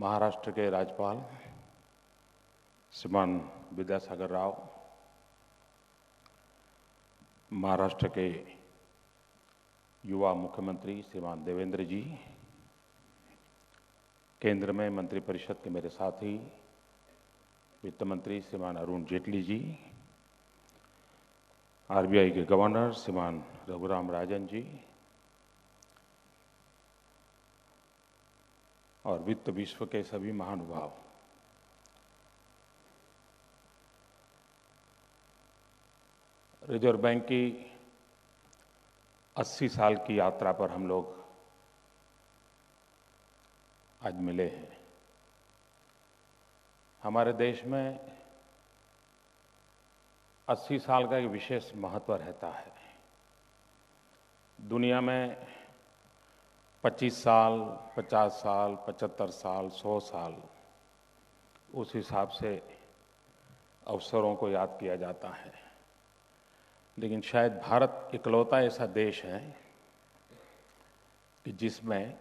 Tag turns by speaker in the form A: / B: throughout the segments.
A: महाराष्ट्र के राज्यपाल श्रीमान विद्यासागर राव, महाराष्ट्र के युवा मुख्यमंत्री श्रीमान देवेंद्र जी, केंद्र में मंत्रिपरिषद के मेरे साथी वित्त मंत्री श्रीमान अरुण जेटली जी, आरबीआई के गवर्नर श्रीमान रघुराम राजन जी और वित्त विश्व के सभी महानुभाव, रिजर्व बैंक की 80 साल की यात्रा पर हम लोग आज मिले हैं। हमारे देश में 80 साल का एक विशेष महत्व रहता है। दुनिया में 25 साल, 50 साल, 75 साल, 100 साल, उस हिसाब से अवसरों को याद किया जाता है। लेकिन शायद भारत इकलौता ऐसा देश है कि जिसमें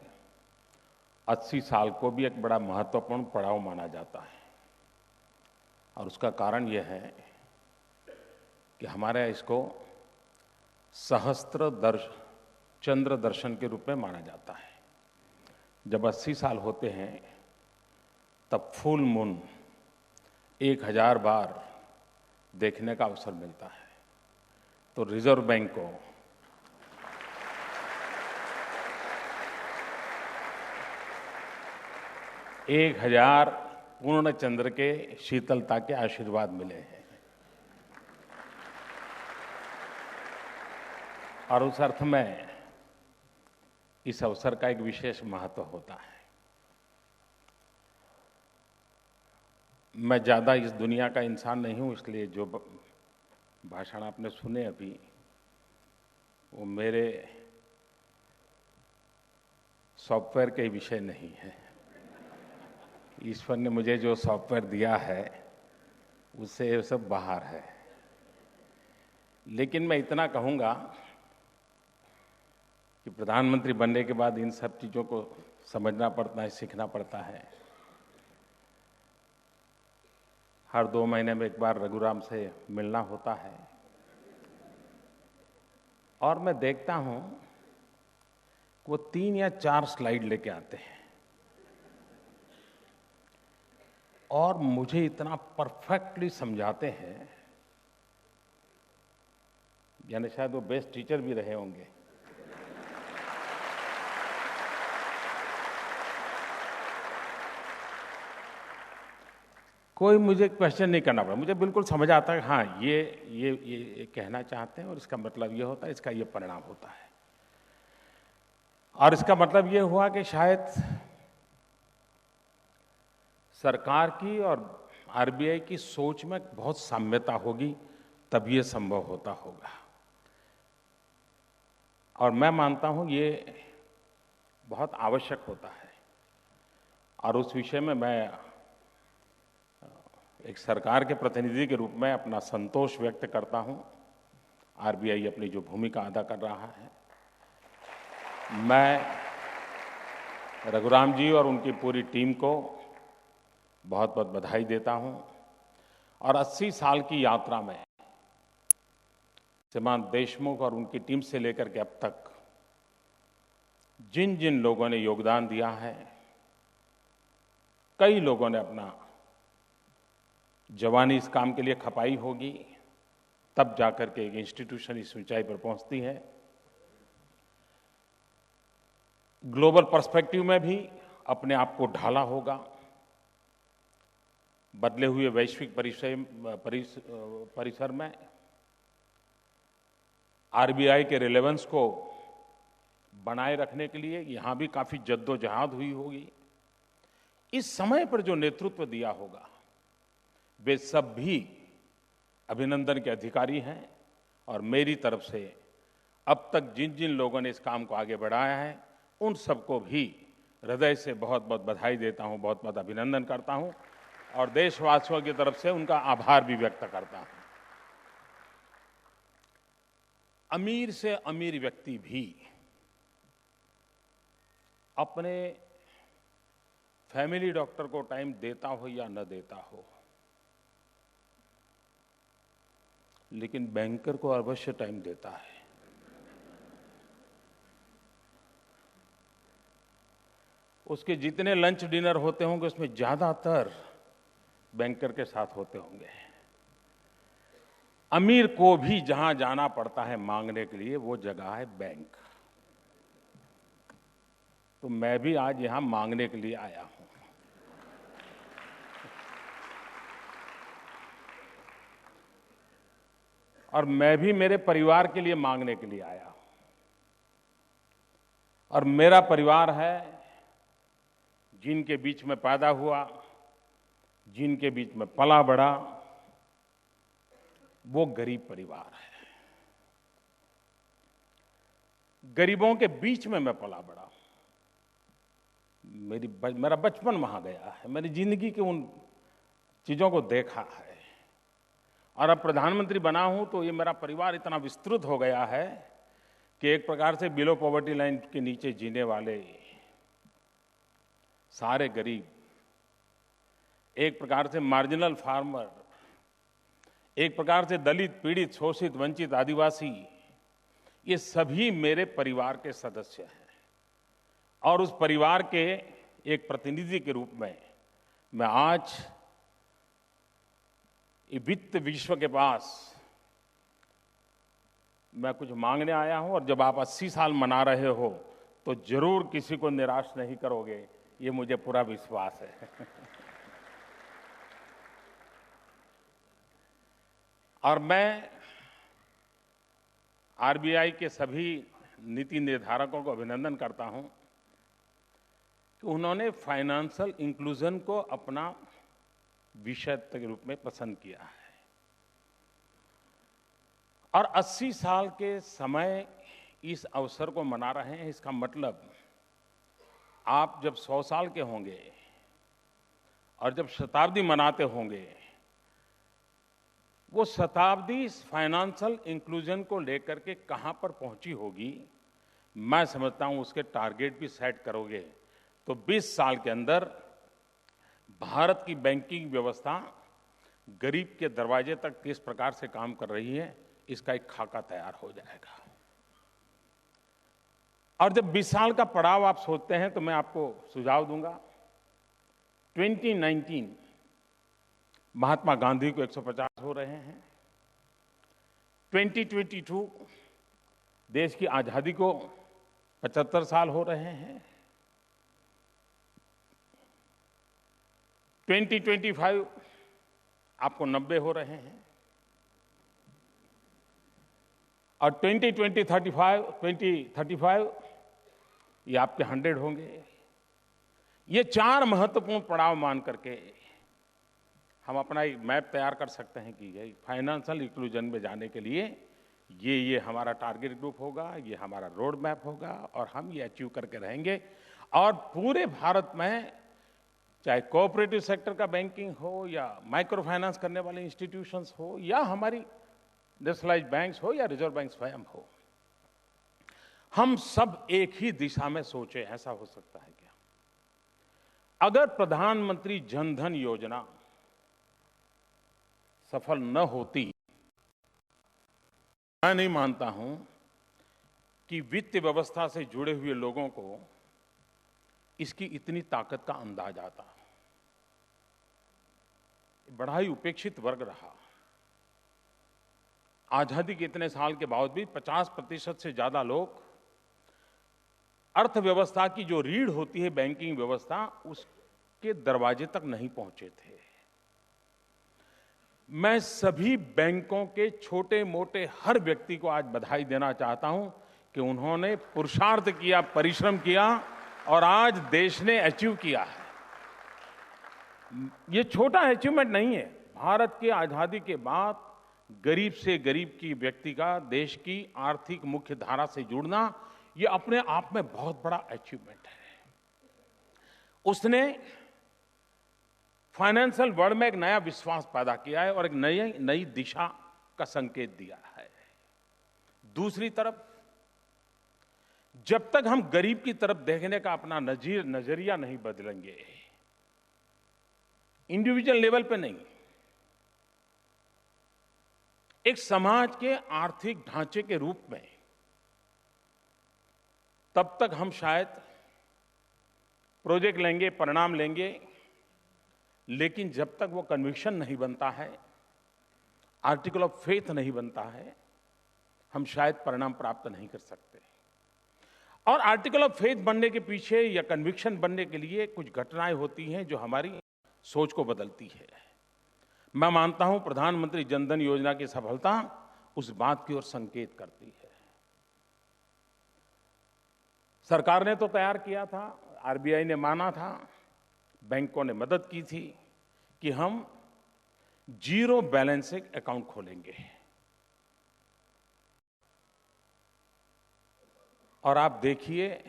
A: 80 साल को भी एक बड़ा महत्वपूर्ण पड़ाव माना जाता है। और उसका कारण यह है कि हमारे इसको चंद्र दर्शन के रूप में माना जाता है। जब 80 साल होते हैं तब फुल मून 1000 बार देखने का अवसर मिलता है। तो रिजर्व बैंक को एक 1000 पूर्ण चंद्र के शीतलता के आशीर्वाद मिले हैं। और उस अर्थ में इस अवसर का एक विशेष महत्व होता है। मैं ज्यादा इस दुनिया का इंसान नहीं हूं, इसलिए जो भाषण आपने सुने अभी वो मेरे सॉफ्टवेयर के विषय नहीं है। ईश्वर ने मुझे जो सॉफ्टवेयर दिया है उससे ये सब बाहर है। लेकिन मैं इतना कहूंगा कि प्रधानमंत्री बनने के बाद इन सब चीजों को समझना पड़ता है, सीखना पड़ता है। हर 2 महीने में एक बार रघुराम से मिलना होता है और मैं देखता हूं वो 3 या 4 स्लाइड लेके आते हैं और मुझे इतना परफेक्टली समझाते हैं, यानी शायद वो बेस्ट टीचर भी रहे होंगे। कोई मुझे क्वेश्चन नहीं करना पड़ा, मुझे बिल्कुल समझ आता है हाँ ये कहना चाहते हैं और इसका मतलब ये होता है, इसका ये परिणाम होता है। और इसका मतलब ये हुआ कि शायद सरकार की और आरबीआई की सोच में बहुत साम्यता होगी, तब ये संभव होता होगा। और मैं मानता हूं ये बहुत आवश्यक होता है। और उस विषय में मैं एक सरकार के प्रतिनिधि के रूप में अपना संतोष व्यक्त करता हूं। आरबीआई अपनी जो भूमिका अदा कर रहा है, मैं रघुराम जी और उनकी पूरी टीम को बहुत बहुत बधाई देता हूं। और 80 साल की यात्रा में श्रीमान देशमुख और उनकी टीम से लेकर के अब तक जिन जिन लोगों ने योगदान दिया है, कई लोगों ने अपना जवानी इस काम के लिए खपाई होगी, तब जाकर के एक इंस्टीट्यूशन इस ऊंचाई पर पहुंचती है। ग्लोबल पर्सपेक्टिव में भी अपने आप को ढाला होगा। बदले हुए वैश्विक परिसर में आरबीआई के रिलेवेंस को बनाए रखने के लिए यहां भी काफी जद्दोजहद हुई होगी। इस समय पर जो नेतृत्व दिया होगा वे सब भी अभिनंदन के अधिकारी हैं। और मेरी तरफ से अब तक जिन जिन लोगों ने इस काम को आगे बढ़ाया है उन सबको भी हृदय से बहुत बहुत बधाई देता हूं, बहुत बहुत अभिनंदन करता हूं और देशवासियों की तरफ से उनका आभार भी व्यक्त करता हूं। अमीर से अमीर व्यक्ति भी अपने फैमिली डॉक्टर को टाइम देता हो या न देता हो, लेकिन बैंकर को अवश्य टाइम देता है। उसके जितने लंच डिनर होते होंगे उसमें ज्यादातर बैंकर के साथ होते होंगे। अमीर को भी जहां जाना पड़ता है मांगने के लिए, वो जगह है बैंक। तो मैं भी आज यहां मांगने के लिए आया हूं। और मैं भी मेरे परिवार के लिए मांगने के लिए आया हूं। और मेरा परिवार है जिनके बीच में पैदा हुआ, जिनके बीच में पला बढ़ा, वो गरीब परिवार है। गरीबों के बीच में मैं पला बढ़ा। मेरा बचपन वहां गया है। मैंने जिंदगी की उन चीजों को देखा है। और अब प्रधानमंत्री बना हूं तो ये मेरा परिवार इतना विस्तृत हो गया है कि एक प्रकार से बिलो पॉवर्टी लाइन के नीचे जीने वाले सारे गरीब, एक प्रकार से मार्जिनल फार्मर, एक प्रकार से दलित, पीड़ित, शोषित, वंचित, आदिवासी, ये सभी मेरे परिवार के सदस्य हैं। और उस परिवार के एक प्रतिनिधि के रूप में मैं आज वित्त विश्व के पास मैं कुछ मांगने आया हूं। और जब आप 80 साल मना रहे हो तो जरूर किसी को निराश नहीं करोगे, ये मुझे पूरा विश्वास है। और मैं आरबीआई के सभी नीति निर्धारकों को अभिनंदन करता हूं कि उन्होंने फाइनेंशियल इंक्लूजन को अपना विषय के रूप में पसंद किया है। और 80 साल के समय इस अवसर को मना रहे हैं। इसका मतलब आप जब 100 साल के होंगे और जब शताब्दी मनाते होंगे, वो शताब्दी फाइनेंशियल इंक्लूजन को लेकर के कहां पर पहुंची होगी, मैं समझता हूं उसके टारगेट भी सेट करोगे तो 20 साल के अंदर भारत की बैंकिंग व्यवस्था गरीब के दरवाजे तक किस प्रकार से काम कर रही है, इसका एक खाका तैयार हो जाएगा। और जब 20 साल का पड़ाव आप सोचते हैं तो मैं आपको सुझाव दूंगा। 2019 महात्मा गांधी को 150 हो रहे हैं। 2022 देश की आजादी को 75 साल हो रहे हैं। 2025 आपको 90 हो रहे हैं। और 2035 ये आपके 100 होंगे। ये 4 महत्वपूर्ण पड़ाव मान करके हम अपना एक मैप तैयार कर सकते हैं कि ये फाइनेंशियल इंक्लूजन में जाने के लिए ये हमारा टारगेट ग्रुप होगा, ये हमारा रोड मैप होगा और हम ये अचीव करके रहेंगे। और पूरे भारत में चाहे कोऑपरेटिव सेक्टर का बैंकिंग हो या माइक्रो फाइनेंस करने वाले इंस्टीट्यूशंस हो या हमारी नेशनलाइज्ड बैंक्स हो या रिजर्व बैंक स्वयं हो, हम सब एक ही दिशा में सोचें। ऐसा हो सकता है क्या? अगर प्रधानमंत्री जन धन योजना सफल न होती, मैं नहीं मानता हूं कि वित्त व्यवस्था से जुड़े हुए लोगों को इसकी इतनी ताकत का अंदाज आता। बड़ा ही उपेक्षित वर्ग रहा। आजादी के इतने साल के बावजूद भी 50% से ज्यादा लोग अर्थव्यवस्था की जो रीढ़ होती है बैंकिंग व्यवस्था, उसके दरवाजे तक नहीं पहुंचे थे। मैं सभी बैंकों के छोटे मोटे हर व्यक्ति को आज बधाई देना चाहता हूं कि उन्होंने पुरुषार्थ किया, परिश्रम किया और आज देश ने अचीव किया है। ये छोटा अचीवमेंट नहीं है। भारत की आजादी के बाद गरीब से गरीब की व्यक्ति का देश की आर्थिक मुख्य धारा से जुड़ना, ये अपने आप में बहुत बड़ा अचीवमेंट है। उसने फाइनेंशियल वर्ल्ड में एक नया विश्वास पैदा किया है और एक नई दिशा का संकेत दिया है। दूसरी तरफ, जब तक हम गरीब की तरफ देखने का अपना नजरिया नहीं बदलेंगे, इंडिविजुअल लेवल पे नहीं, एक समाज के आर्थिक ढांचे के रूप में, तब तक हम शायद प्रोजेक्ट लेंगे, परिणाम लेंगे, लेकिन जब तक वो कन्विक्शन नहीं बनता है, आर्टिकल ऑफ फेथ नहीं बनता है, हम शायद परिणाम प्राप्त नहीं कर सकते। और आर्टिकल ऑफ फेथ बनने के पीछे या कन्विक्शन बनने के लिए कुछ घटनाएं होती हैं जो हमारी सोच को बदलती है। मैं मानता हूं प्रधानमंत्री जनधन योजना की सफलता उस बात की ओर संकेत करती है। सरकार ने तो तैयार किया था, आरबीआई ने माना था, बैंकों ने मदद की थी कि हम जीरो बैलेंस से अकाउंट खोलेंगे। और आप देखिए,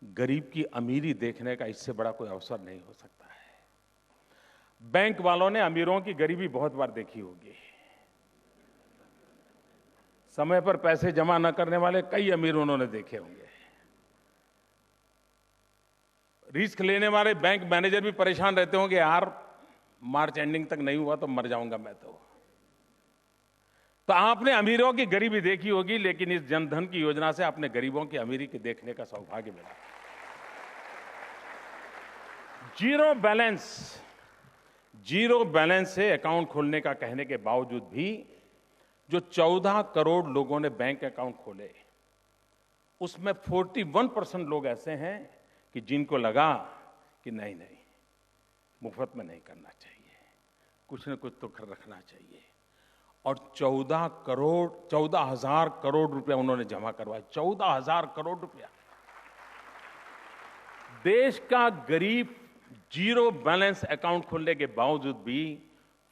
A: गरीब की अमीरी देखने का इससे बड़ा कोई अवसर नहीं हो सकता है। बैंक वालों ने अमीरों की गरीबी बहुत बार देखी होगी। समय पर पैसे जमा न करने वाले कई अमीर उन्होंने देखे होंगे। रिस्क लेने वाले बैंक मैनेजर भी परेशान रहते होंगे, यार मार्च एंडिंग तक नहीं हुआ तो मर जाऊंगा मैं तो आपने अमीरों की गरीबी देखी होगी, लेकिन इस जनधन की योजना से आपने गरीबों की अमीरी के देखने का सौभाग्य मिला। जीरो बैलेंस से अकाउंट खोलने का कहने के बावजूद भी जो 14 करोड़ लोगों ने बैंक अकाउंट खोले, उसमें 41% लोग ऐसे हैं कि जिनको लगा कि नहीं, मुफ्त में नहीं करना चाहिए, कुछ न कुछ तो रखना चाहिए। और 14,000 करोड़ रुपया उन्होंने जमा करवाया। 14,000 करोड़ रुपया। देश का गरीब जीरो बैलेंस अकाउंट खोलने के बावजूद भी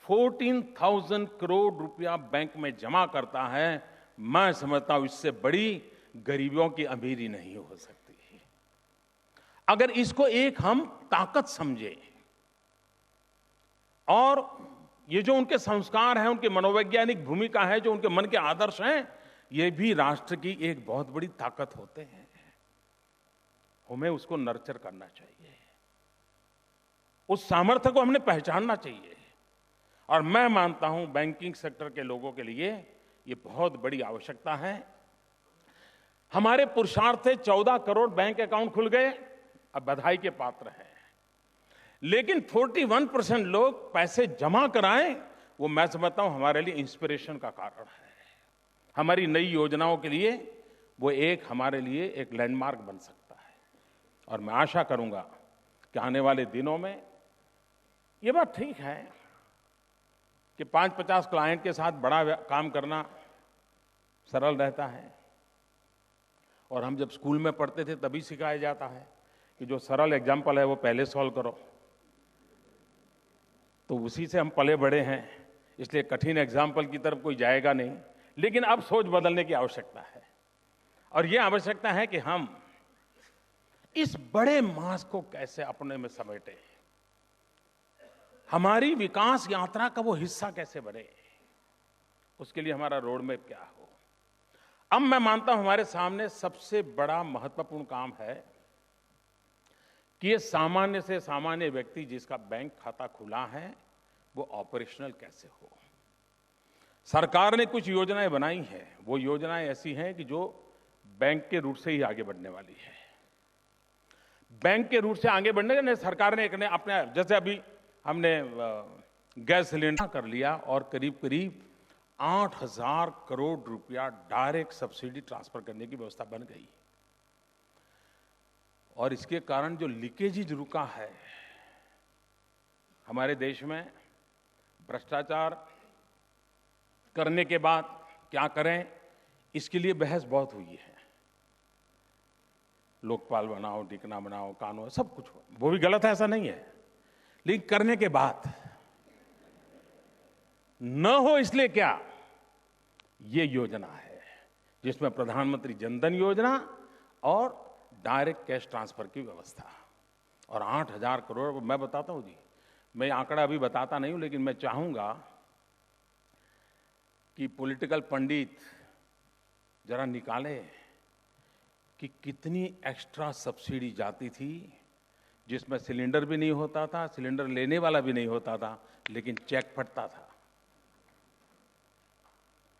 A: 14,000 करोड़ रुपया बैंक में जमा करता है। मैं समझता हूं इससे बड़ी गरीबों की अमीरी नहीं हो सकती। अगर इसको एक हम ताकत समझे, और ये जो उनके संस्कार हैं, उनकी मनोवैज्ञानिक भूमिका है, जो उनके मन के आदर्श हैं, ये भी राष्ट्र की एक बहुत बड़ी ताकत होते हैं। हमें उसको नर्चर करना चाहिए, उस सामर्थ्य को हमने पहचानना चाहिए। और मैं मानता हूं बैंकिंग सेक्टर के लोगों के लिए ये बहुत बड़ी आवश्यकता है। हमारे पुरुषार्थ से 14 करोड़ बैंक अकाउंट खुल गए, अब बधाई के पात्र हैं। लेकिन 41% लोग पैसे जमा कराएं, वो मैं समझता हूं हमारे लिए इंस्पिरेशन का कारण है। हमारी नई योजनाओं के लिए वो हमारे लिए एक लैंडमार्क बन सकता है। और मैं आशा करूंगा कि आने वाले दिनों में ये बात ठीक है कि 5-50 क्लाइंट के साथ बड़ा काम करना सरल रहता है, और हम जब स्कूल में पढ़ते थे तभी सिखाया जाता है कि जो सरल एग्जाम्पल है वो पहले सॉल्व करो। तो उसी से हम पले बड़े हैं, इसलिए कठिन एग्जाम्पल की तरफ कोई जाएगा नहीं। लेकिन अब सोच बदलने की आवश्यकता है, और ये आवश्यकता है कि हम इस बड़े मास को कैसे अपने में समेटें, हमारी विकास यात्रा का वो हिस्सा कैसे बने, उसके लिए हमारा रोड मैप क्या हो। अब मैं मानता हूं हमारे सामने सबसे बड़ा महत्वपूर्ण काम है कि ये सामान्य से सामान्य व्यक्ति जिसका बैंक खाता खुला है वो ऑपरेशनल कैसे हो। सरकार ने कुछ योजनाएं बनाई हैं, वो योजनाएं ऐसी हैं कि जो बैंक के रूट से ही आगे बढ़ने वाली है। बैंक के रूट से आगे बढ़ने के सरकार ने अपने, जैसे अभी हमने गैस सिलेंडर कर लिया और करीब करीब 8,000 करोड़ रुपया डायरेक्ट सब्सिडी ट्रांसफर करने की व्यवस्था बन गई। और इसके कारण जो लीकेज रुका है हमारे देश में, भ्रष्टाचार करने के बाद क्या करें, इसके लिए बहस बहुत हुई है। लोकपाल बनाओ, डिकना बनाओ, कानून सब कुछ हो, वो भी गलत है, ऐसा नहीं है। लेकिन करने के बाद न हो, इसलिए क्या, ये योजना है जिसमें प्रधानमंत्री जनधन योजना और डायरेक्ट कैश ट्रांसफर की व्यवस्था, और 8,000 करोड़। मैं बताता हूं जी, मैं आंकड़ा अभी बताता नहीं हूं, लेकिन मैं चाहूंगा कि पॉलिटिकल पंडित जरा निकाले कि कितनी एक्स्ट्रा सब्सिडी जाती थी जिसमें सिलेंडर भी नहीं होता था, सिलेंडर लेने वाला भी नहीं होता था, लेकिन चेक फटता था।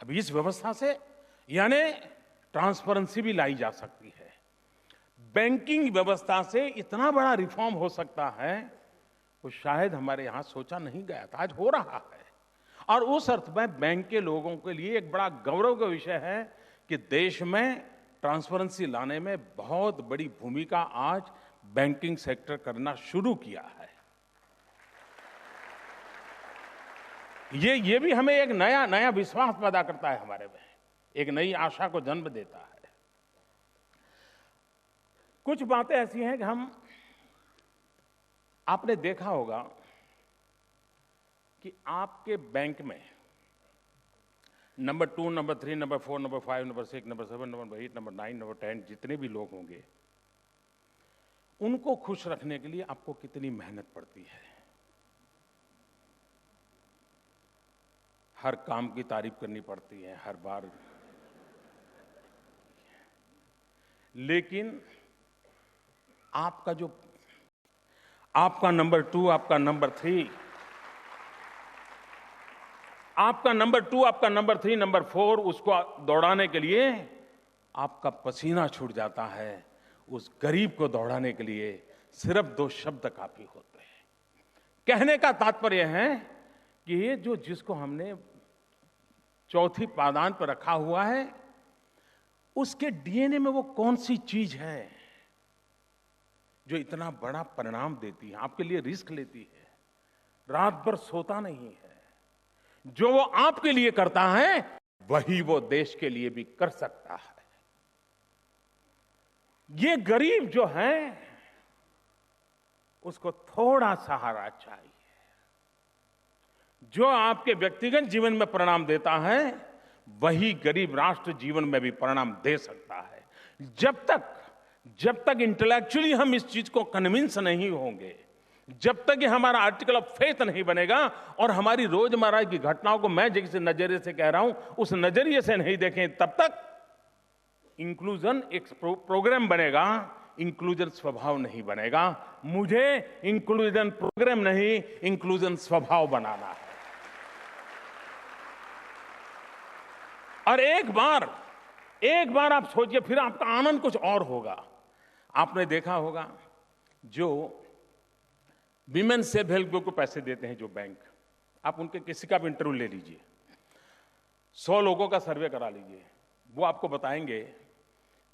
A: अब इस व्यवस्था से यानी ट्रांसपेरेंसी भी लाई जा सकती है। बैंकिंग व्यवस्था से इतना बड़ा रिफॉर्म हो सकता है, वो शायद हमारे यहां सोचा नहीं गया था, आज हो रहा है। और उस अर्थ में बैंक के लोगों के लिए एक बड़ा गौरव का विषय है कि देश में ट्रांसपेरेंसी लाने में बहुत बड़ी भूमिका आज बैंकिंग सेक्टर करना शुरू किया है। ये भी हमें एक नया विश्वास पैदा करता है हमारे में, एक नई आशा को जन्म देता है। कुछ बातें ऐसी हैं कि आपने देखा होगा कि आपके बैंक में number 2, number 3, number 4, number 5, number 6, number 7, number 8, number 9, number 10 जितने भी लोग होंगे, उनको खुश रखने के लिए आपको कितनी मेहनत पड़ती है। हर काम की तारीफ करनी पड़ती है हर बार, लेकिन आपका नंबर 2, आपका नंबर 3, आपका नंबर 2, आपका नंबर 3, नंबर 4, उसको दौड़ाने के लिए आपका पसीना छूट जाता है। उस गरीब को दौड़ाने के लिए सिर्फ 2 शब्द काफी होते हैं। कहने का तात्पर्य है कि ये जिसको हमने चौथी पादान पर रखा हुआ है, उसके डीएनए में वो कौन सी चीज है जो इतना बड़ा परिणाम देती है, आपके लिए रिस्क लेती है, रात भर सोता नहीं है। जो वो आपके लिए करता है, वही वो देश के लिए भी कर सकता है। ये गरीब जो है, उसको थोड़ा सहारा चाहिए। जो आपके व्यक्तिगत जीवन में परिणाम देता है, वही गरीब राष्ट्र जीवन में भी परिणाम दे सकता है। जब तक इंटेलेक्चुअली हम इस चीज को कन्विंस नहीं होंगे, जब तक ये हमारा आर्टिकल ऑफ फेथ नहीं बनेगा और हमारी रोजमर्रा की घटनाओं को मैं जिस नजरिए से कह रहा हूं उस नजरिए से नहीं देखें, तब तक इंक्लूजन एक प्रोग्राम बनेगा, इंक्लूजन स्वभाव नहीं बनेगा। मुझे इंक्लूजन प्रोग्राम नहीं, इंक्लूजन स्वभाव बनाना है। और एक बार आप सोचिए, फिर आपका आनंद कुछ और होगा। आपने देखा होगा जो विमेन सेल्फ हेल्प ग्रुप को पैसे देते हैं जो बैंक, आप उनके किसी का भी इंटरव्यू ले लीजिए, 100 लोगों का सर्वे करा लीजिए, वो आपको बताएंगे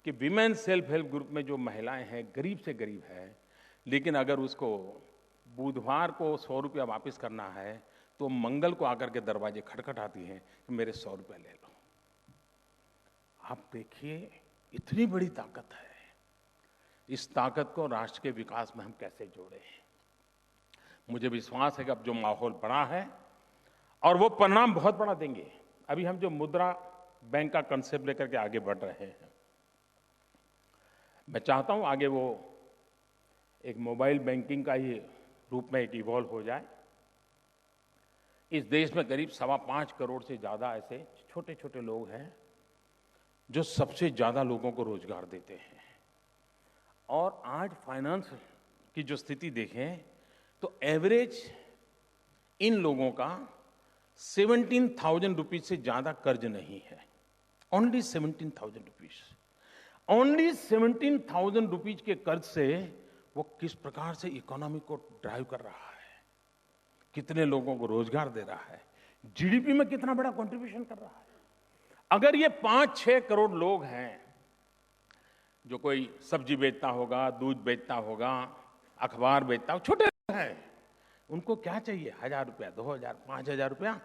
A: कि विमेन सेल्फ हेल्प ग्रुप में जो महिलाएं हैं, गरीब से गरीब है, लेकिन अगर उसको बुधवार को 100 रुपया वापस करना है तो मंगल को आकर के दरवाजे खटखटाती हैं कि मेरे 100 रुपया ले लो। आप देखिए, इतनी बड़ी ताकत है। इस ताकत को राष्ट्र के विकास में हम कैसे जोड़ें। मुझे विश्वास है कि अब जो माहौल बड़ा है और वो परिणाम बहुत बड़ा देंगे। अभी हम जो मुद्रा बैंक का कंसेप्ट लेकर के आगे बढ़ रहे हैं, मैं चाहता हूं आगे वो एक मोबाइल बैंकिंग का ही रूप में एक इवॉल्व हो जाए। इस देश में करीब 5.25 करोड़ से ज्यादा ऐसे छोटे छोटे लोग हैं जो सबसे ज्यादा लोगों को रोजगार देते हैं। और आज फाइनेंस की जो स्थिति देखें तो एवरेज इन लोगों का 17,000 रुपीज से ज्यादा कर्ज नहीं है। Only 17,000 rupees. ओनली 17,000 रुपीज के कर्ज से वो किस प्रकार से इकोनॉमी को ड्राइव कर रहा है, कितने लोगों को रोजगार दे रहा है, जीडीपी में कितना बड़ा कंट्रीब्यूशन कर रहा है। अगर ये 5-6 करोड़ लोग हैं, जो कोई सब्जी बेचता होगा, दूध बेचता होगा, अखबार बेचता होगा, छोटे लोग हैं, उनको क्या चाहिए? 1,000 रुपया, 2,000, 5,000 रुपया,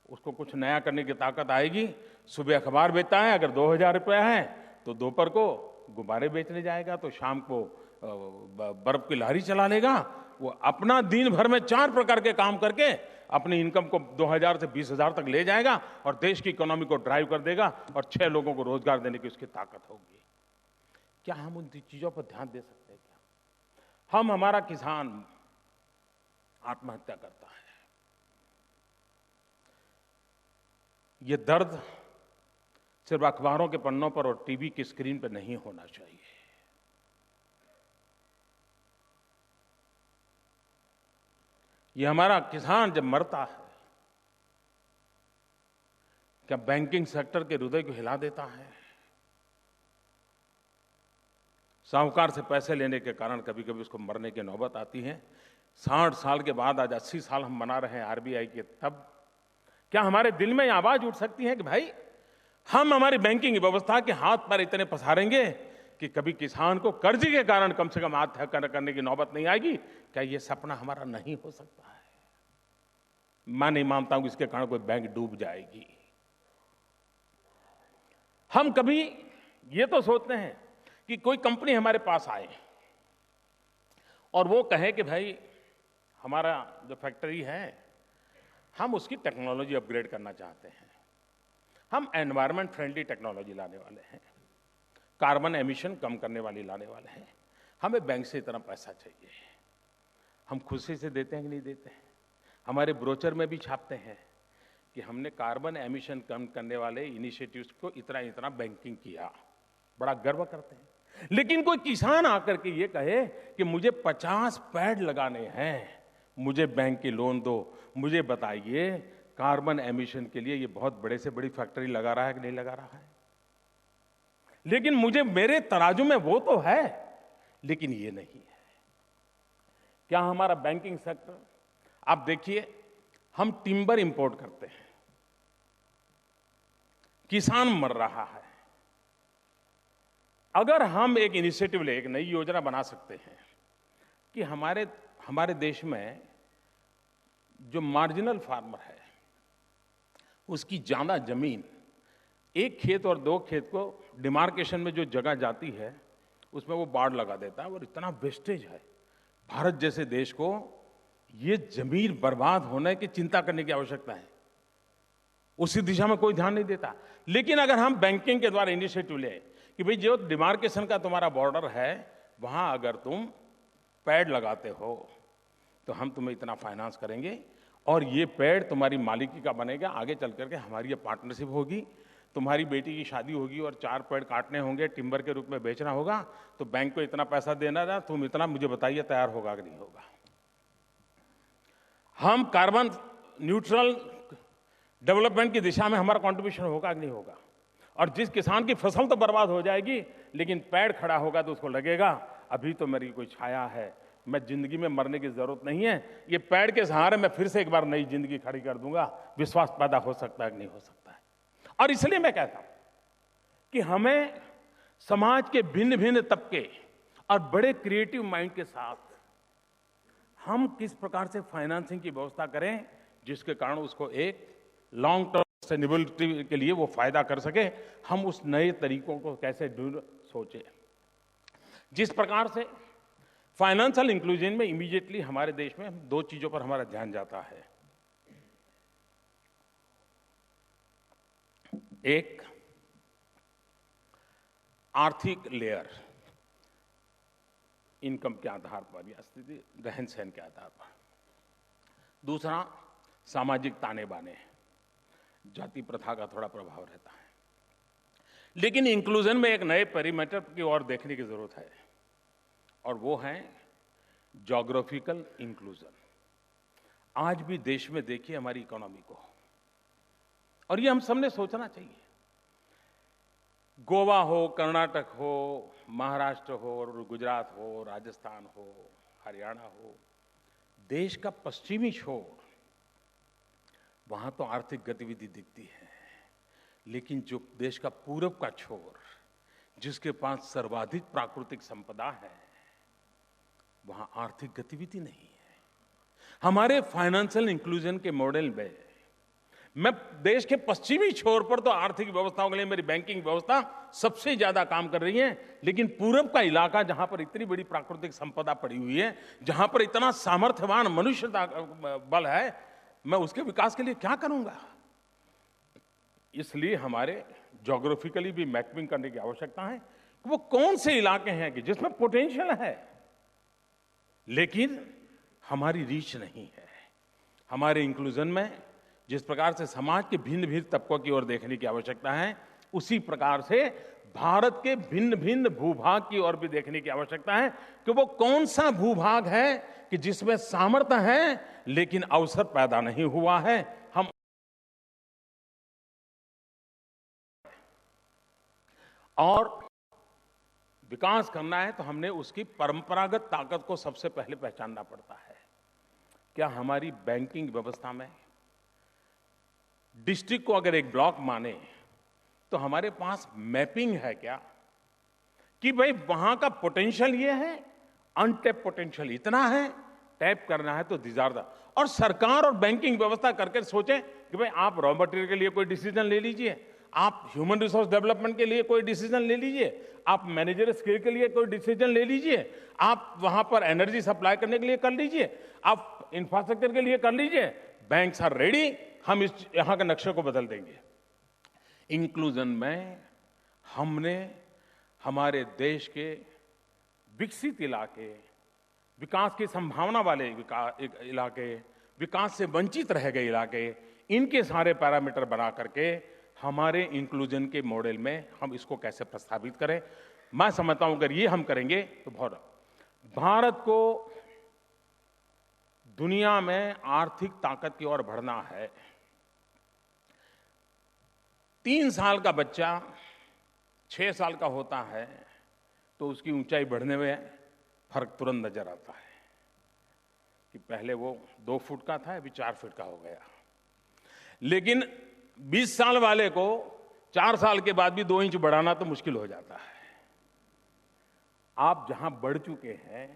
A: उसको कुछ नया करने की ताकत आएगी। सुबह अखबार बेचता है, अगर 2,000 रुपया है तो दोपहर को गुब्बारे बेचने जाएगा, तो शाम को बर्फ की लहरी चला लेगा। वो अपना दिन भर में 4 प्रकार के काम करके अपनी इनकम को 2,000 से 20,000 तक ले जाएगा और देश की इकोनॉमी को ड्राइव कर देगा और 6 लोगों को रोजगार देने की उसकी ताकत होगी। क्या हम उन चीजों पर ध्यान दे सकते हैं? क्या हमारा किसान आत्महत्या करता है, ये दर्द सिर्फ अखबारों के पन्नों पर और टीवी की स्क्रीन पर नहीं होना चाहिए। ये हमारा किसान जब मरता है, क्या बैंकिंग सेक्टर के हृदय को हिला देता है? साहूकार से पैसे लेने के कारण कभी कभी उसको मरने की नौबत आती है। 60 साल के बाद आज 80 साल हम मना रहे हैं आरबीआई के, तब क्या हमारे दिल में ये आवाज उठ सकती है कि भाई हम हमारी बैंकिंग व्यवस्था के हाथ पर इतने पसारेंगे कि कभी किसान को कर्ज के कारण कम से कम आत्महत्या करने की नौबत नहीं आएगी? क्या ये सपना हमारा नहीं हो सकता है? मैं नहीं मानता हूं कि इसके कारण कोई बैंक डूब जाएगी। हम कभी ये तो सोचते हैं कि कोई कंपनी हमारे पास आए और वो कहे कि भाई हमारा जो फैक्ट्री है हम उसकी टेक्नोलॉजी अपग्रेड करना चाहते हैं, हम एनवायरमेंट फ्रेंडली टेक्नोलॉजी लाने वाले हैं, कार्बन एमिशन कम करने वाली लाने वाले हैं, हमें बैंक से इतना पैसा चाहिए। हम खुशी से देते हैं कि नहीं देते हैं? हमारे ब्रोचर में भी छापते हैं कि हमने कार्बन एमिशन कम करने वाले इनिशिएटिव्स को इतना इतना बैंकिंग किया, बड़ा गर्व करते हैं। लेकिन कोई किसान आकर के ये कहे कि मुझे 50 पेड़ लगाने हैं, मुझे बैंक की लोन दो, मुझे बताइए कार्बन एमिशन के लिए ये बहुत बड़े से बड़ी फैक्ट्री लगा रहा है कि नहीं लगा रहा है? लेकिन मुझे मेरे तराजू में वो तो है, लेकिन ये नहीं है। क्या हमारा बैंकिंग सेक्टर, आप देखिए हम टिम्बर इंपोर्ट करते हैं, किसान मर रहा है। अगर हम एक इनिशिएटिव ले, एक नई योजना बना सकते हैं कि हमारे देश में जो मार्जिनल फार्मर है उसकी ज्यादा जमीन, एक खेत और 2 खेत को डिमार्केशन में जो जगह जाती है उसमें वो बाड़ लगा देता है, और इतना वेस्टेज है। भारत जैसे देश को ये जमीन बर्बाद होने की चिंता करने की आवश्यकता है, उसी दिशा में कोई ध्यान नहीं देता। लेकिन अगर हम बैंकिंग के द्वारा इनिशिएटिव लें कि भाई जो डिमार्केशन का तुम्हारा बॉर्डर है वहां अगर तुम पेड़ लगाते हो तो हम तुम्हें इतना फाइनेंस करेंगे, और ये पेड़ तुम्हारी मालिकी का बनेगा, आगे चल करके हमारी ये पार्टनरशिप होगी, तुम्हारी बेटी की शादी होगी और 4 पेड़ काटने होंगे, टिम्बर के रूप में बेचना होगा, तो बैंक को इतना पैसा देना था, तुम इतना मुझे बताइए तैयार होगा कि नहीं होगा? हम कार्बन न्यूट्रल डेवलपमेंट की दिशा में हमारा कंट्रीब्यूशन होगा कि नहीं होगा? और जिस किसान की फसल तो बर्बाद हो जाएगी, लेकिन पेड़ खड़ा होगा तो उसको लगेगा अभी तो मेरी कोई छाया है, मैं जिंदगी में मरने की जरूरत नहीं है, ये पेड़ के सहारे मैं फिर से एक बार नई जिंदगी खड़ी कर दूंगा। विश्वास पैदा हो सकता है कि नहीं हो सकता है? और इसलिए मैं कहता हूं कि हमें समाज के भिन्न भिन्न तबके और बड़े क्रिएटिव माइंड के साथ हम किस प्रकार से फाइनेंसिंग की व्यवस्था करें जिसके कारण उसको एक लॉन्ग टर्म सस्टेनेबिलिटी के लिए वो फायदा कर सके, हम उस नए तरीकों को कैसे सोचे। जिस प्रकार से फाइनेंशियल इंक्लूजन में इमीडिएटली हमारे देश में 2 चीजों पर हमारा ध्यान जाता है। एक, आर्थिक लेयर, इनकम के आधार पर या स्थिति रहन सहन के आधार पर। दूसरा, सामाजिक ताने बाने, जाति प्रथा का थोड़ा प्रभाव रहता है। लेकिन इंक्लूजन में एक नए पैरामीटर की ओर देखने की जरूरत है, और वो है ज्योग्राफिकल इंक्लूजन। आज भी देश में देखिए हमारी इकोनॉमी को, और ये हम सबने सोचना चाहिए। गोवा हो, कर्नाटक हो, महाराष्ट्र हो, गुजरात हो, राजस्थान हो, हरियाणा हो, देश का पश्चिमी छोर, वहां तो आर्थिक गतिविधि दिखती है, लेकिन जो देश का पूरब का छोर, जिसके पास सर्वाधिक प्राकृतिक संपदा है, वहां आर्थिक गतिविधि नहीं है। हमारे फाइनेंशियल इंक्लूजन के मॉडल में मैं देश के पश्चिमी छोर पर तो आर्थिक व्यवस्थाओं के लिए मेरी बैंकिंग व्यवस्था सबसे ज्यादा काम कर रही है, लेकिन पूरब का इलाका जहां पर इतनी बड़ी प्राकृतिक संपदा पड़ी हुई है, जहां पर इतना सामर्थ्यवान मनुष्य बल है, मैं उसके विकास के लिए क्या करूंगा? इसलिए हमारे ज्योग्राफिकली भी मैपिंग करने की आवश्यकता है कि वो कौन से इलाके हैं कि जिसमें पोटेंशियल है लेकिन हमारी रीच नहीं है। हमारे इंक्लूजन में जिस प्रकार से समाज के भिन्न भिन्न तबकों की ओर देखने की आवश्यकता है, उसी प्रकार से भारत के भिन्न भिन्न भूभाग की ओर भी देखने की आवश्यकता है कि वो कौन सा भूभाग है कि जिसमें सामर्थ्य है लेकिन अवसर पैदा नहीं हुआ है। हम और विकास करना है तो हमने उसकी परंपरागत ताकत को सबसे पहले पहचानना पड़ता है। क्या हमारी बैंकिंग व्यवस्था में डिस्ट्रिक्ट को अगर एक ब्लॉक माने तो हमारे पास मैपिंग है क्या कि भाई वहां का पोटेंशियल ये है, अनटैप पोटेंशियल इतना है, टैप करना है तो दिजारदा। और सरकार और बैंकिंग व्यवस्था करके सोचें कि भाई आप रॉ मटेरियल के लिए कोई डिसीजन ले लीजिए, आप ह्यूमन रिसोर्स डेवलपमेंट के लिए कोई डिसीजन ले लीजिए, आप मैनेजर स्किल के लिए कोई डिसीजन ले लीजिए, आप वहां पर एनर्जी सप्लाई करने के लिए कर लीजिए, आप इंफ्रास्ट्रक्चर के लिए कर लीजिए। बैंक्स आर रेडी, हम इस यहां के नक्शे को बदल देंगे। इंक्लूजन में हमने हमारे देश के विकसित इलाके, विकास की संभावना वाले इलाके, विकास से वंचित रह गए इलाके, इनके सारे पैरामीटर बना करके हमारे इंक्लूजन के मॉडल में हम इसको कैसे प्रस्तावित करें। मैं समझता हूं अगर ये हम करेंगे तो भारत को दुनिया में आर्थिक ताकत की ओर बढ़ना है। 3 साल का बच्चा 6 साल का होता है तो उसकी ऊंचाई बढ़ने में फर्क तुरंत नजर आता है कि पहले वो 2 फुट का था, अभी 4 फुट का हो गया। लेकिन 20 साल वाले को 4 साल के बाद भी 2 इंच बढ़ाना तो मुश्किल हो जाता है। आप जहां बढ़ चुके हैं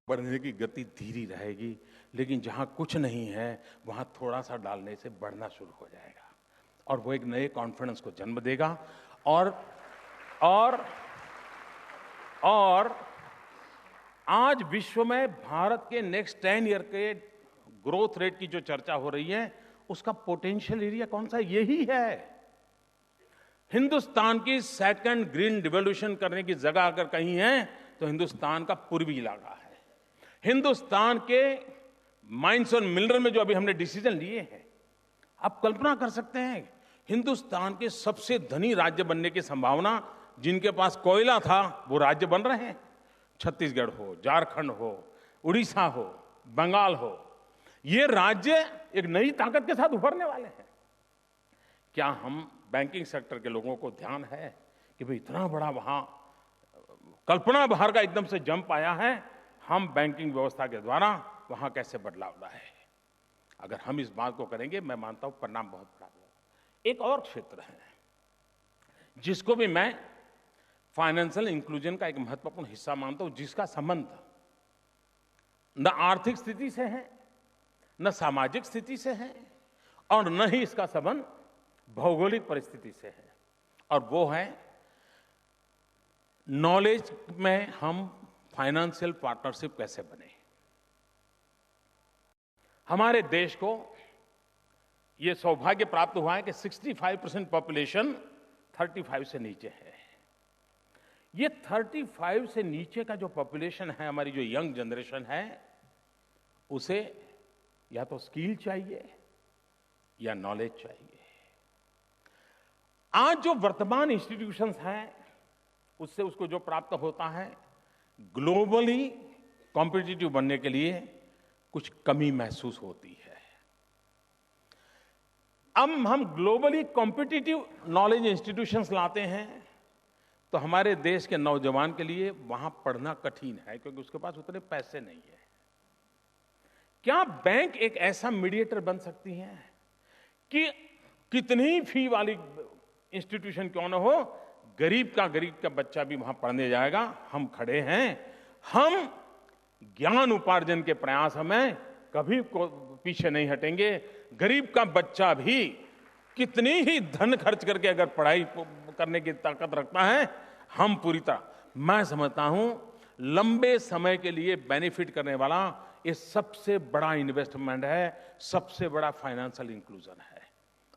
A: बढ़ने की गति धीरी रहेगी, लेकिन जहां कुछ नहीं है वहां थोड़ा सा डालने से बढ़ना शुरू हो जाएगा और वो एक नए कॉन्फिडेंस को जन्म देगा। और आज विश्व में भारत के नेक्स्ट 10 ईयर के ग्रोथ रेट की जो चर्चा हो रही है उसका पोटेंशियल एरिया कौन सा है? यही है। हिंदुस्तान की सेकंड ग्रीन रिवॉल्यूशन करने की जगह अगर कहीं है तो हिंदुस्तान का पूर्वी इलाका है। हिंदुस्तान के माइंस और मिनरल में जो अभी हमने डिसीजन लिए हैं, आप कल्पना कर सकते हैं हिंदुस्तान के सबसे धनी राज्य बनने की संभावना, जिनके पास कोयला था वो राज्य बन रहे हैं। छत्तीसगढ़ हो, झारखंड हो, उड़ीसा हो, बंगाल हो, ये राज्य एक नई ताकत के साथ उभरने वाले हैं। क्या हम बैंकिंग सेक्टर के लोगों को ध्यान है कि भाई इतना बड़ा वहां कल्पना बाहर का एकदम से जंप आया है, हम बैंकिंग व्यवस्था के द्वारा वहां कैसे बदलाव लाए। अगर हम इस बात को करेंगे मैं मानता हूं परिणाम बहुत बड़ा होगा। एक और क्षेत्र है जिसको भी मैं फाइनेंशियल इंक्लूजन का एक महत्वपूर्ण हिस्सा मानता हूं, जिसका संबंध न आर्थिक स्थिति से है, न सामाजिक स्थिति से है और न ही इसका संबंध भौगोलिक परिस्थिति से है, और वो है नॉलेज में हम फाइनेंशियल पार्टनरशिप कैसे बने। हमारे देश को यह सौभाग्य प्राप्त हुआ है कि 65% पॉपुलेशन 35 से नीचे है। ये 35 से नीचे का जो पॉपुलेशन है, हमारी जो यंग जनरेशन है, उसे या तो स्किल चाहिए या नॉलेज चाहिए। आज जो वर्तमान इंस्टीट्यूशंस हैं उससे उसको जो प्राप्त होता है, ग्लोबली कॉम्पिटिटिव बनने के लिए कुछ कमी महसूस होती है। अब हम ग्लोबली कॉम्पिटिटिव नॉलेज इंस्टीट्यूशंस लाते हैं तो हमारे देश के नौजवान के लिए वहां पढ़ना कठिन है, क्योंकि उसके पास उतने पैसे नहीं है। क्या बैंक एक ऐसा मीडिएटर बन सकती है कि कितनी फी वाली इंस्टीट्यूशन क्यों न हो, गरीब का बच्चा भी वहां पढ़ने जाएगा। हम खड़े हैं, हम ज्ञान उपार्जन के प्रयास में कभी पीछे नहीं हटेंगे। गरीब का बच्चा भी कितनी ही धन खर्च करके अगर पढ़ाई करने की ताकत रखता है, हम पूरी तरह, मैं समझता हूं लंबे समय के लिए बेनिफिट करने वाला ये सबसे बड़ा इन्वेस्टमेंट है, सबसे बड़ा फाइनेंशियल इंक्लूजन है।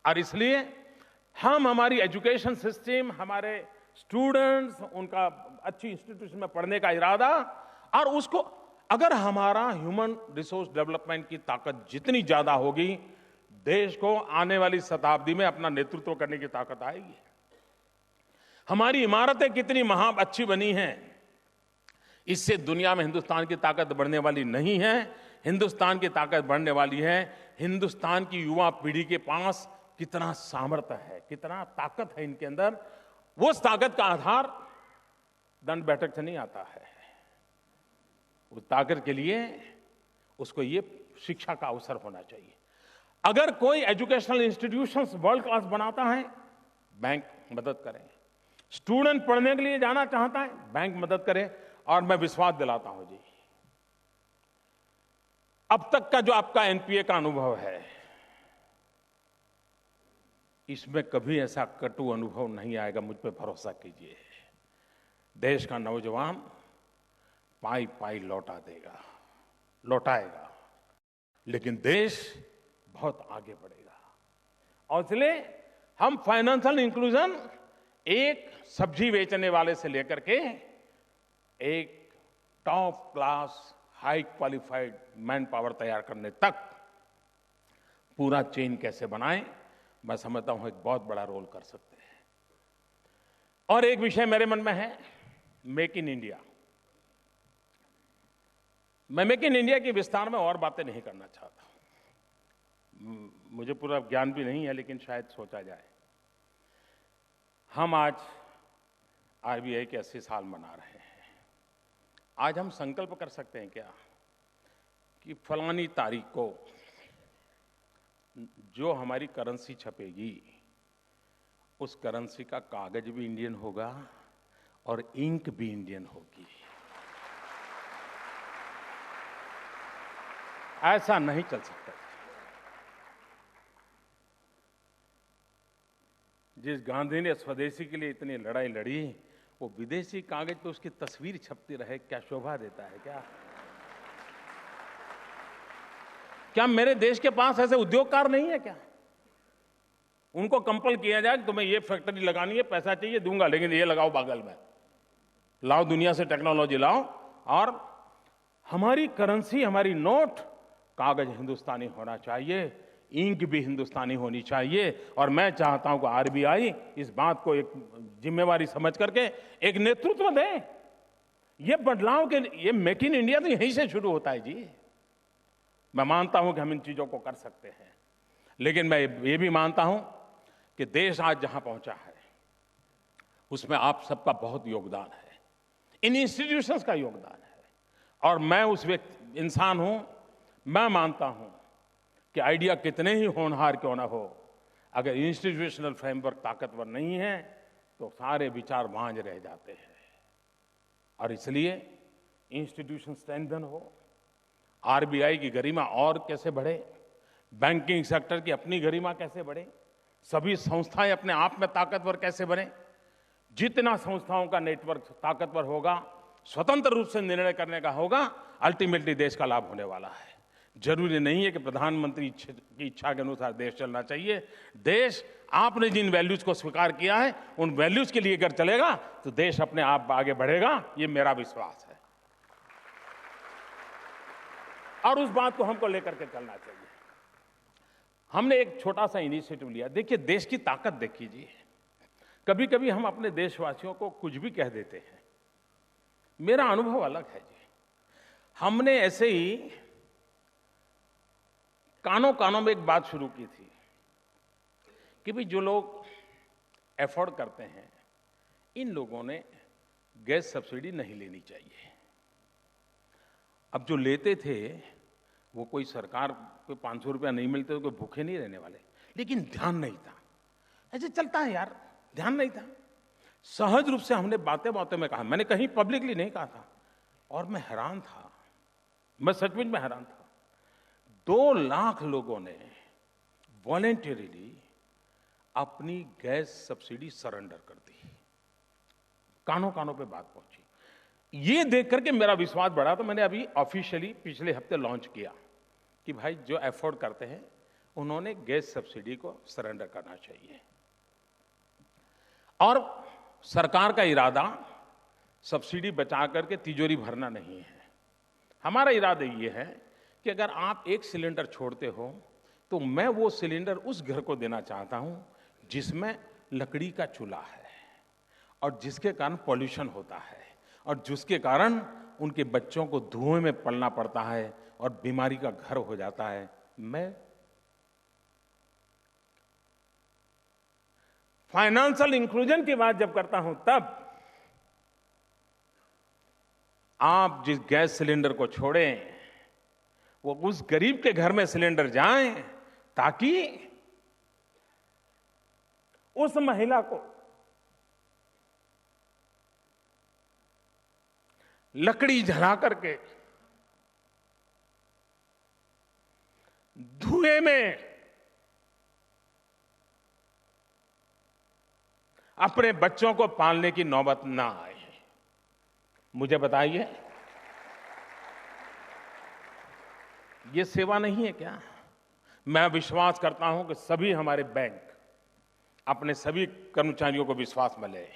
A: और इसलिए हम हमारी एजुकेशन सिस्टम, हमारे स्टूडेंट्स, उनका अच्छी इंस्टीट्यूशन में पढ़ने का इरादा, और उसको अगर हमारा ह्यूमन रिसोर्स डेवलपमेंट की ताकत जितनी ज्यादा होगी, देश को आने वाली शताब्दी में अपना नेतृत्व करने की ताकत आएगी। हमारी इमारतें कितनी अच्छी बनी हैं, इससे दुनिया में हिंदुस्तान की ताकत बढ़ने वाली नहीं है। हिंदुस्तान की ताकत बढ़ने वाली है हिंदुस्तान की युवा पीढ़ी के पास कितना सामर्थ्य है, कितना ताकत है इनके अंदर। वो उस ताकत का आधार दंड बैठक से नहीं आता है। उस ताकत के लिए उसको ये शिक्षा का अवसर होना चाहिए। अगर कोई एजुकेशनल इंस्टीट्यूशंस वर्ल्ड क्लास बनाता है, बैंक मदद करें। स्टूडेंट पढ़ने के लिए जाना चाहता है, बैंक मदद करे। और मैं विश्वास दिलाता हूं जी, अब तक का जो आपका एनपीए का अनुभव है, इसमें कभी ऐसा कटु अनुभव नहीं आएगा, मुझ पे भरोसा कीजिए। देश का नौजवान पाई पाई लौटाएगा, लेकिन देश बहुत आगे बढ़ेगा। और इसलिए हम फाइनेंशियल इंक्लूजन एक सब्जी बेचने वाले से लेकर के एक top class high qualified man power तैयार करने तक पूरा चेन कैसे बनाएं, मैं समझता हूं एक बहुत बड़ा रोल कर सकते हैं। और एक विषय मेरे मन में है, मेक इन इंडिया। मैं मेक इन इंडिया के विस्तार में और बातें नहीं करना चाहता, मुझे पूरा ज्ञान भी नहीं है, लेकिन शायद सोचा जाए। हम आज आरबीआई के 80 साल मना रहे हैं। आज हम संकल्प कर सकते हैं क्या कि फलानी तारीख को जो हमारी करेंसी छपेगी, उस करेंसी का कागज भी इंडियन होगा और इंक भी इंडियन होगी। ऐसा नहीं चल सकता। जिस गांधी ने स्वदेशी के लिए इतनी लड़ाई लड़ी, वो विदेशी कागज पे उसकी तस्वीर छपती रहे, क्या शोभा देता है? क्या मेरे देश के पास ऐसे उद्योगकार नहीं है क्या? उनको कंपल किया जाए कि तुम्हें ये फैक्ट्री लगानी है, पैसा चाहिए दूंगा, लेकिन ये लगाओ बागल में, लाओ दुनिया से टेक्नोलॉजी लाओ। और हमारी करेंसी, हमारी नोट, कागज हिंदुस्तानी होना चाहिए, इंक भी हिंदुस्तानी होनी चाहिए। और मैं चाहता हूं कि आरबीआई इस बात को एक जिम्मेवारी समझ करके एक नेतृत्व दे। ये बदलाव के, ये मेक इन इंडिया तो यहीं से शुरू होता है जी। मैं मानता हूं कि हम इन चीजों को कर सकते हैं, लेकिन मैं ये भी मानता हूं कि देश आज जहां पहुंचा है उसमें आप सबका बहुत योगदान है, इन इंस्टीट्यूशंस का योगदान है। और मैं उस व्यक्ति इंसान हूं, मैं मानता हूं कि आइडिया कितने ही होनहार क्यों ना हो, अगर इंस्टीट्यूशनल फ्रेमवर्क ताकतवर नहीं है तो सारे विचार वांझ रह जाते हैं। और इसलिए इंस्टीट्यूशन स्ट्रेंथन हो, आरबीआई की गरिमा और कैसे बढ़े, बैंकिंग सेक्टर की अपनी गरिमा कैसे बढ़े, सभी संस्थाएं अपने आप में ताकतवर कैसे बने। जितना संस्थाओं का नेटवर्क ताकतवर होगा, स्वतंत्र रूप से निर्णय करने का होगा, अल्टीमेटली देश का लाभ होने वाला है। जरूरी नहीं है कि प्रधानमंत्री की इच्छा के अनुसार देश चलना चाहिए। देश, आपने जिन वैल्यूज को स्वीकार किया है, उन वैल्यूज के लिए अगर चलेगा तो देश अपने आप आगे बढ़ेगा, ये मेरा विश्वास है। और उस बात को हमको लेकर के चलना चाहिए। हमने एक छोटा सा इनिशिएटिव लिया। देखिए, देश की ताकत देख कीजिए। कभी कभी हम अपने देशवासियों को कुछ भी कह देते हैं, मेरा अनुभव अलग है जी। हमने ऐसे ही कानों कानों में एक बात शुरू की थी कि भाई जो लोग एफोर्ड करते हैं, इन लोगों ने गैस सब्सिडी नहीं लेनी चाहिए। अब जो लेते थे वो कोई सरकार को 500 रुपया नहीं मिलते तो कोई भूखे नहीं रहने वाले, लेकिन ध्यान नहीं था। ऐसे चलता है यार, ध्यान नहीं था। सहज रूप से हमने बातें बातें में कहा, मैंने कहीं पब्लिकली नहीं कहा था। और मैं हैरान था, मैं सचमुच में हैरान था। 2 लाख लोगों ने वॉलेंटरीली अपनी गैस सब्सिडी सरेंडर कर दी। कानों कानों पे बात पहुंची। ये देख करके मेरा विश्वास बढ़ा, तो मैंने अभी ऑफिशियली पिछले हफ्ते लॉन्च किया कि भाई जो अफोर्ड करते हैं उन्होंने गैस सब्सिडी को सरेंडर करना चाहिए। और सरकार का इरादा सब्सिडी बचा करके तिजोरी भरना नहीं है। हमारा इरादा ये है कि अगर आप एक सिलेंडर छोड़ते हो तो मैं वो सिलेंडर उस घर को देना चाहता हूं जिसमें लकड़ी का चूल्हा है और जिसके कारण पॉल्यूशन होता है और जिसके कारण उनके बच्चों को धुएं में पलना पड़ता है और बीमारी का घर हो जाता है। मैं फाइनेंशियल इंक्लूजन की बात जब करता हूं तब आप जिस गैस सिलेंडर को छोड़ें वो उस गरीब के घर में सिलेंडर जाए ताकि उस महिला को लकड़ी जला करके धुएं में अपने बच्चों को पालने की नौबत ना आए। मुझे बताइए, ये सेवा नहीं है क्या? मैं विश्वास करता हूं कि सभी हमारे बैंक अपने सभी कर्मचारियों को विश्वास में ले,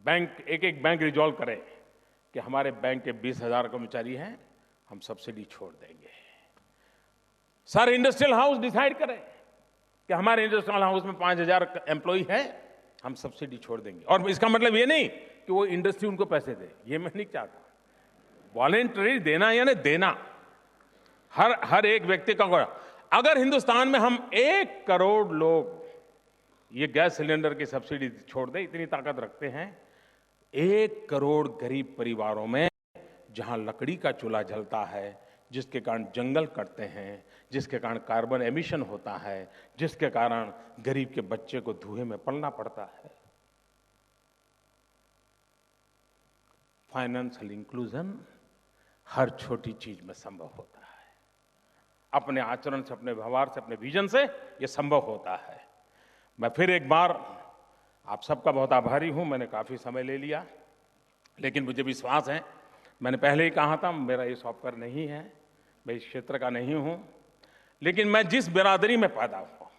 A: बैंक एक एक बैंक रिजॉल्व करे कि हमारे बैंक के 20,000 कर्मचारी हैं, हम सब्सिडी छोड़ देंगे। सारे इंडस्ट्रियल हाउस डिसाइड करें कि हमारे इंडस्ट्रियल हाउस में 5,000 एम्प्लॉई हैं, हम सब्सिडी छोड़ देंगे। और इसका मतलब ये नहीं कि वो इंडस्ट्री उनको पैसे दे, ये मैं नहीं चाहता। वॉलेंटरी देना यानी देना, हर एक व्यक्ति का। अगर हिंदुस्तान में हम 1 करोड़ लोग ये गैस सिलेंडर की सब्सिडी छोड़ दें, इतनी ताकत रखते हैं, 1 करोड़ गरीब परिवारों में जहां लकड़ी का चूल्हा जलता है, जिसके कारण जंगल कटते हैं, जिसके कारण कार्बन एमिशन होता है, जिसके कारण गरीब के बच्चे को धुएं में पलना पड़ता है। फाइनेंशियल इंक्लूजन हर छोटी चीज में संभव होता है। अपने आचरण से, अपने व्यवहार से, अपने विजन से यह संभव होता है। मैं फिर एक बार आप सबका बहुत आभारी हूं। मैंने काफी समय ले लिया, लेकिन मुझे विश्वास है, मैंने पहले ही कहा था, मेरा ये सॉफ्टवेयर नहीं है, मैं इस क्षेत्र का नहीं हूं, लेकिन मैं जिस बिरादरी में पैदा हुआ,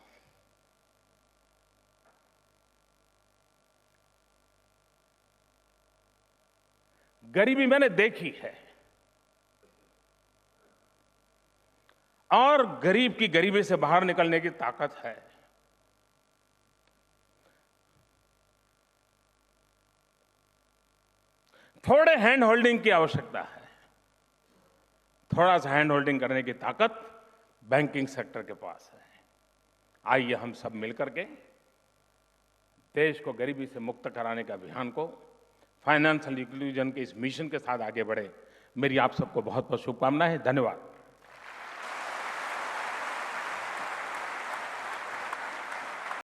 A: गरीबी मैंने देखी है, और गरीब की गरीबी से बाहर निकलने की ताकत है। थोड़े हैंड होल्डिंग की आवश्यकता है, थोड़ा सा हैंड होल्डिंग करने की ताकत बैंकिंग सेक्टर के पास है। आइए हम सब मिलकर के देश को गरीबी से मुक्त कराने का अभियान को, फाइनेंशियल इंक्लूजन के इस मिशन के साथ आगे बढ़े। मेरी आप सबको बहुत बहुत शुभकामनाएं। धन्यवाद।